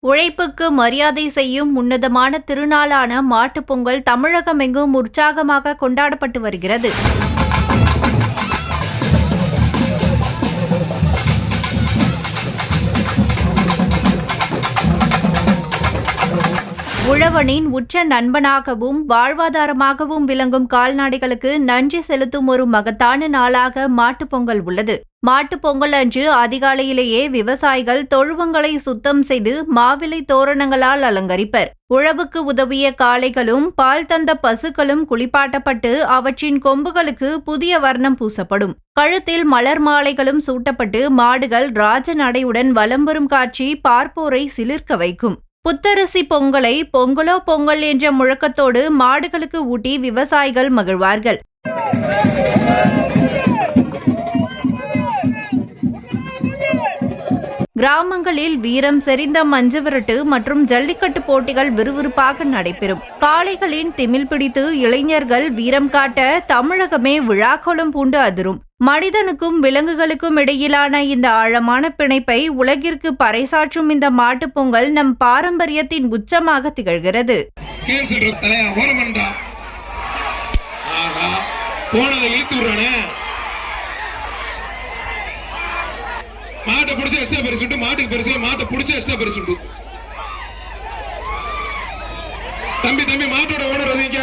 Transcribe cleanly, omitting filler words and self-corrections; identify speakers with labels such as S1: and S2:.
S1: உழைப்புக்கு மரியாதை செய்யும் உன்னதமான திருநாளான மாட்டுப் பொங்கல் தமிழகமெங்கும் உற்சாகமாக கொண்டாடப்பட்டு வருகிறது. உழவனின் உற்ற நண்பனாகவும் வாழ்வாதாரமாகவும் விளங்கும் கால்நடைகளுக்கு நன்றி செலுத்தும் ஒரு மகத்தான நாளாக மாட்டுப் பொங்கல் உள்ளது. மாட்டுப் பொங்கல் அன்று அதிகாலையிலேயே விவசாயிகள் தொழுவங்களை சுத்தம் செய்து மாவிலை தோரணங்களால் அலங்கரிப்பர். உழவுக்கு உதவிய காளைகளும் பால் தந்த பசுக்களும் குளிப்பாட்டப்பட்டு அவற்றின் கொம்புகளுக்கு புதிய வர்ணம் பூசப்படும். கழுத்தில் மலர் மாலைகளும் சூட்டப்பட்டு மாடுகள் ராஜ நடையுடன் வலம் வரும் காட்சி பார்ப்போரை சிலிர்க்க வைக்கும். புத்தரிசி பொங்கலை பொங்கலோ பொங்கல் என்ற முழக்கத்தோடு மாடுகளுக்கு ஊட்டி விவசாயிகள் மகிழ்வார்கள். கிராமங்களில் வீரம் செறிந்த மஞ்சுவிரட்டு மற்றும் ஜல்லிக்கட்டு போட்டிகள் விறுவிறுப்பாக நடைபெறும். காளைகளின் திமில் பிடித்து இளைஞர்கள் வீரம் காட்ட தமிழகமே விழாக்கோலம் பூண்டு அதிரும். மனிதனுக்கும் விலங்குகளுக்கும் இடையிலான இந்த ஆழமான பிணைப்பை உலகிற்கு பறைசாற்றும் இந்த மாட்டுப் பொங்கல் நம் பாரம்பரியத்தின் உச்சமாக திகழ்கிறது.
S2: மாட்டை பிடிச்ச எக்ஸ்ட்ரா பெருசுண்டு, மாட்டுக்கு பெருசு மாட்டை பிடிச்ச எக்ஸ்ட்ரா பெருசுண்டு. தம்பி மாட்டோட ஓனர் வந்தீங்க.